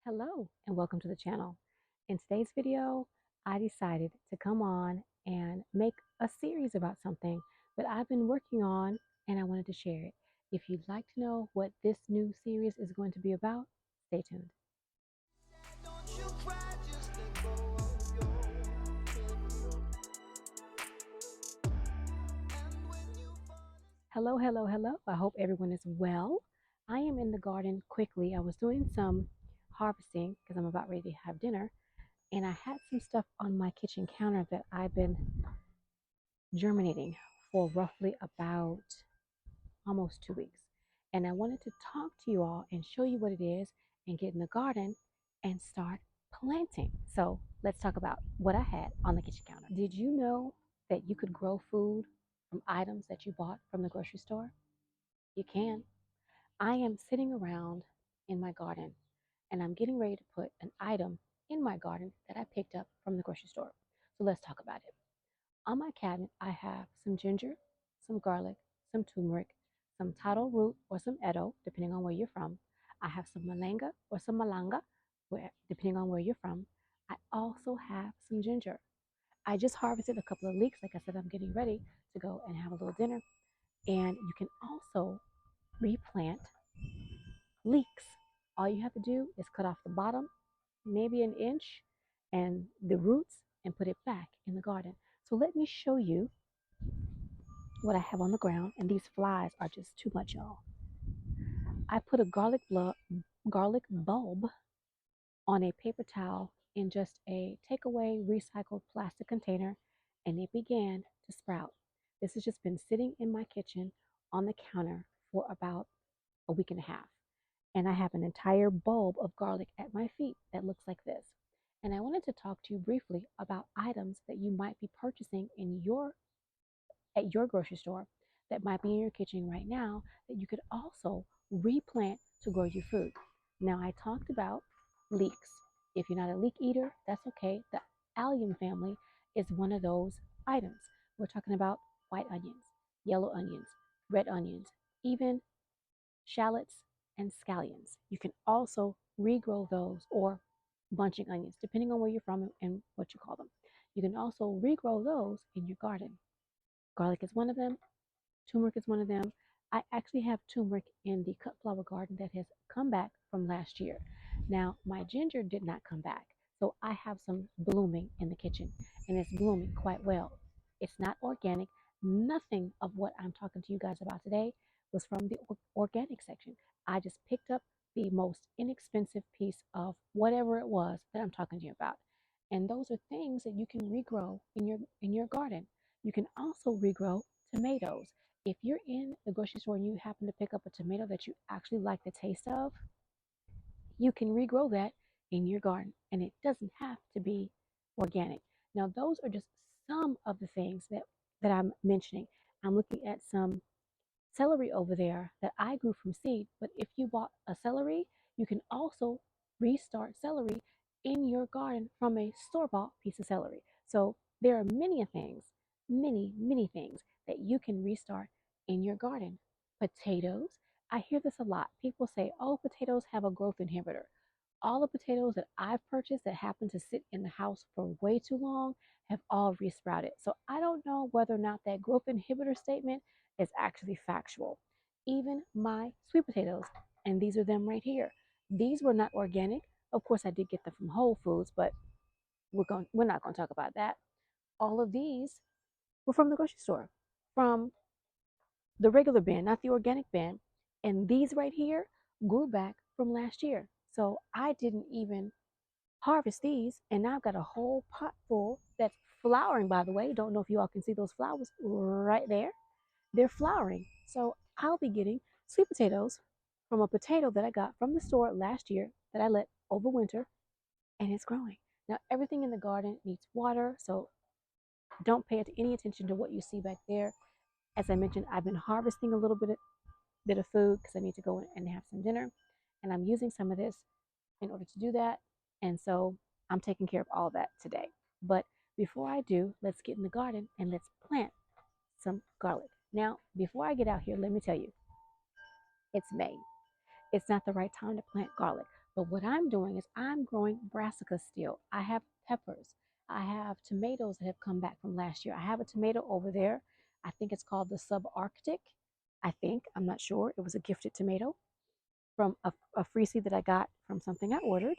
Hello and welcome to the channel. In today's video, I decided to come on and make a series about something that I've been working on and I wanted to share it. If you'd like to know what this new series is going to be about, stay tuned. Hello, hello, hello. I hope everyone is well. I am in the garden quickly. I was doing some harvesting because I'm about ready to have dinner, and I had some stuff on my kitchen counter that I've been germinating for roughly about almost 2 weeks. And I wanted to talk to you all and show you what it is and get in the garden and start planting. So let's talk about what I had on the kitchen counter. Did you know that you could grow food from items that you bought from the grocery store? You can. I am sitting around in my garden and I'm getting ready to put an item in my garden that I picked up from the grocery store. So let's talk about it. On my cabinet, I have some ginger, some garlic, some turmeric, some taro root or some edo, depending on where you're from. I have some malanga or some malanga, depending on where you're from. I also have some ginger. I just harvested a couple of leeks. Like I said, I'm getting ready to go and have a little dinner. And you can also replant leeks. All you have to do is cut off the bottom, maybe an inch, and the roots, and put it back in the garden. So let me show you what I have on the ground, and these flies are just too much, y'all. I put a garlic bulb on a paper towel in just a takeaway recycled plastic container, and it began to sprout. This has just been sitting in my kitchen on the counter for about a week and a half. And I have an entire bulb of garlic at my feet that looks like this. And I wanted to talk to you briefly about items that you might be purchasing at your grocery store that might be in your kitchen right now that you could also replant to grow your food. Now, I talked about leeks. If you're not a leek eater, that's okay. The allium family is one of those items. We're talking about white onions, yellow onions, red onions, even shallots and scallions. You can also regrow those, or bunching onions, depending on where you're from and what you call them. You can also regrow those in your garden. Garlic is one of them. Turmeric is one of them. I actually have turmeric in the cut flower garden that has come back from last year. Now, my ginger did not come back, so I have some blooming in the kitchen, and it's blooming quite well. It's not organic. Nothing of what I'm talking to you guys about today was from the organic section. I just picked up the most inexpensive piece of whatever it was that I'm talking to you about. And those are things that you can regrow in your garden. You can also regrow tomatoes. If you're in the grocery store and you happen to pick up a tomato that you actually like the taste of, you can regrow that in your garden, and it doesn't have to be organic. Now, those are just some of the things that I'm mentioning. I'm looking at some celery over there that I grew from seed, but if you bought a celery, you can also restart celery in your garden from a store-bought piece of celery. So there are many things that you can restart in your garden. Potatoes, I hear this a lot. People say, oh, potatoes have a growth inhibitor. All the potatoes that I've purchased that happen to sit in the house for way too long have all resprouted. So I don't know whether or not that growth inhibitor statement is actually factual. Even my sweet potatoes, and these are them right here. These were not organic. Of course, I did get them from Whole Foods, but we're not going to talk about that. All of these were from the grocery store, from the regular bin, not the organic bin. And these right here grew back from last year. So I didn't even harvest these, and now I've got a whole pot full that's flowering, by the way. Don't know if you all can see those flowers right there. They're flowering. So I'll be getting sweet potatoes from a potato that I got from the store last year that I let overwinter, and it's growing. Now, everything in the garden needs water, so don't pay any attention to what you see back there. As I mentioned, I've been harvesting a little bit of food because I need to go and have some dinner, and I'm using some of this in order to do that. And so I'm taking care of all of that today. But before I do, let's get in the garden and let's plant some garlic. Now, before I get out here, let me tell you, it's May. It's not the right time to plant garlic. But what I'm doing is I'm growing brassicas still. I have peppers. I have tomatoes that have come back from last year. I have a tomato over there. I think it's called the subarctic. I think, I'm not sure. It was a gifted tomato from a free seed that I got from something I ordered,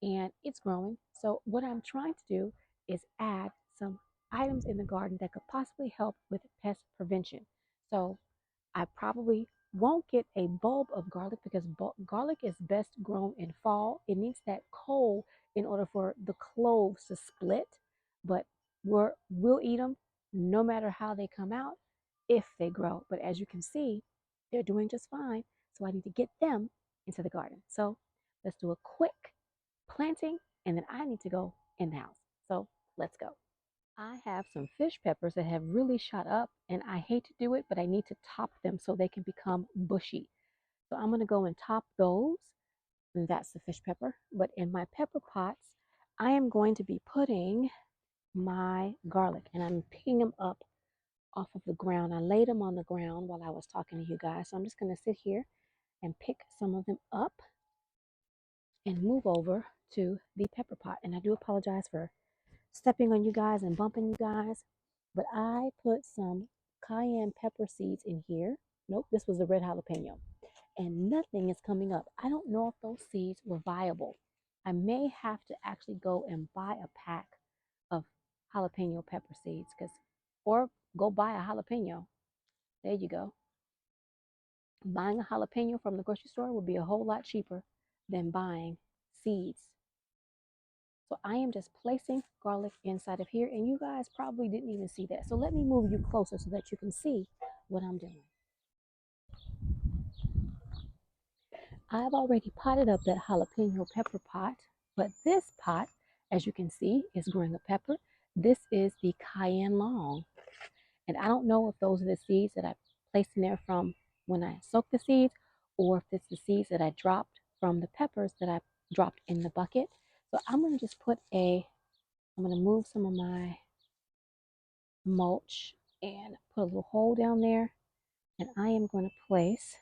and it's growing. So what I'm trying to do is add some items in the garden that could possibly help with pest prevention. So I probably won't get a bulb of garlic because garlic is best grown in fall. It needs that cold in order for the cloves to split, but we'll eat them no matter how they come out if they grow. But as you can see, they're doing just fine. So I need to get them into the garden. So let's do a quick planting and then I need to go in the house. So let's go. I have some fish peppers that have really shot up, and I hate to do it, but I need to top them so they can become bushy. So I'm going to go and top those, and that's the fish pepper. But in my pepper pots, I am going to be putting my garlic, and I'm picking them up off of the ground. I laid them on the ground while I was talking to you guys. So I'm just going to sit here and pick some of them up and move over to the pepper pot. And I do apologize for stepping on you guys and bumping you guys. But I put some cayenne pepper seeds in here. Nope, this was the red jalapeno. And nothing is coming up. I don't know if those seeds were viable. I may have to actually go and buy a pack of jalapeno pepper seeds or go buy a jalapeno. There you go. Buying a jalapeno from the grocery store would be a whole lot cheaper than buying seeds. So I am just placing garlic inside of here, and you guys probably didn't even see that. So let me move you closer so that you can see what I'm doing. I've already potted up that jalapeno pepper pot, but this pot, as you can see, is growing a pepper. This is the cayenne long, and I don't know if those are the seeds that I placed in there from when I soaked the seeds, or if it's the seeds that I dropped from the peppers that I dropped in the bucket. So I'm going to just I'm going to move some of my mulch and put a little hole down there, and I am going to place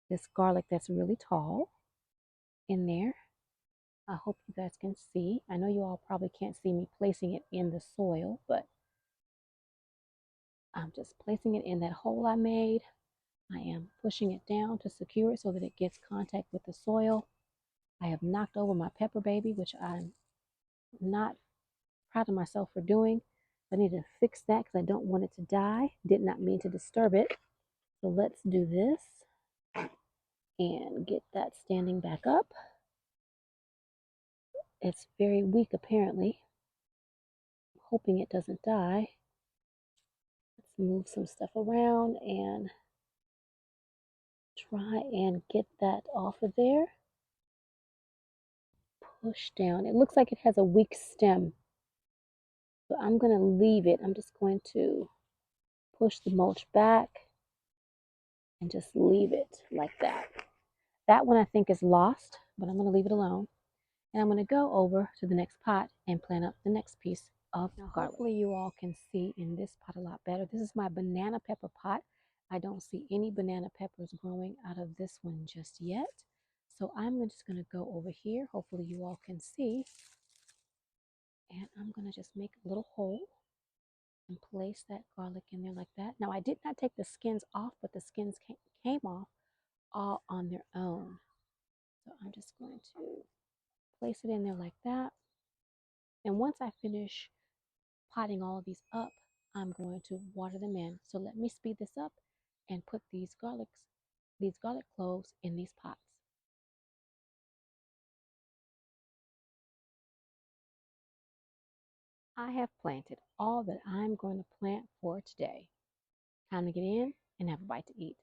this garlic that's really tall in there. I hope you guys can see. I know you all probably can't see me placing it in the soil, but I'm just placing it in that hole I made. I am pushing it down to secure it so that it gets contact with the soil. I have knocked over my pepper baby, which I'm not proud of myself for doing. I need to fix that because I don't want it to die. Did not mean to disturb it. So let's do this and get that standing back up. It's very weak apparently. I'm hoping it doesn't die. Let's move some stuff around and try and get that off of there. Push down. It looks like it has a weak stem. So I'm going to leave it. I'm just going to push the mulch back and just leave it like that. That one I think is lost, but I'm going to leave it alone. And I'm going to go over to the next pot and plant up the next piece of garlic. Hopefully you all can see in this pot a lot better. This is my banana pepper pot. I don't see any banana peppers growing out of this one just yet. So I'm just going to go over here. Hopefully you all can see. And I'm going to just make a little hole and place that garlic in there like that. Now I did not take the skins off, but the skins came off all on their own. So I'm just going to place it in there like that. And once I finish potting all of these up, I'm going to water them in. So let me speed this up and put these garlic cloves in these pots. I have planted all that I'm going to plant for today. Time to get in and have a bite to eat.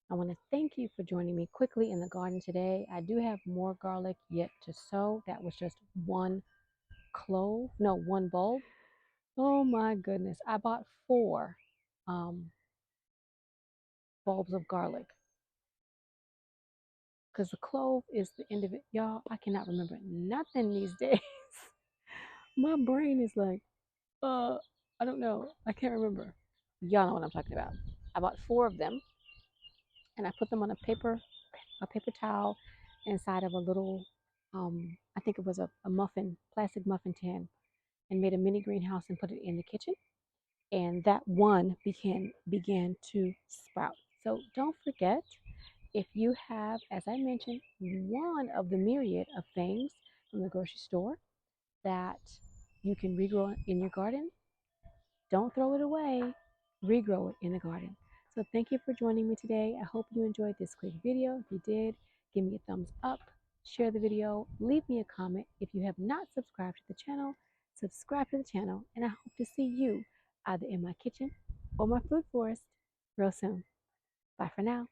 I want to thank you for joining me quickly in the garden today. I do have more garlic yet to sow. That was just one bulb. Oh my goodness. I bought 4 bulbs of garlic because the clove is the end of it. Y'all, I cannot remember nothing these days. My brain is like, I don't know. I can't remember. Y'all know what I'm talking about. I bought 4 of them and I put them on a paper towel inside of a little, I think it was a muffin, plastic muffin tin, and made a mini greenhouse and put it in the kitchen. And that one began to sprout. So don't forget, if you have, as I mentioned, one of the myriad of things from the grocery store that you can regrow in your garden, don't throw it away, regrow it in the garden. So thank you for joining me today. I hope you enjoyed this quick video. If you did, give me a thumbs up, share the video, leave me a comment. If you have not subscribed to the channel, subscribe to the channel, and I hope to see you either in my kitchen or my food forest real soon. Bye for now.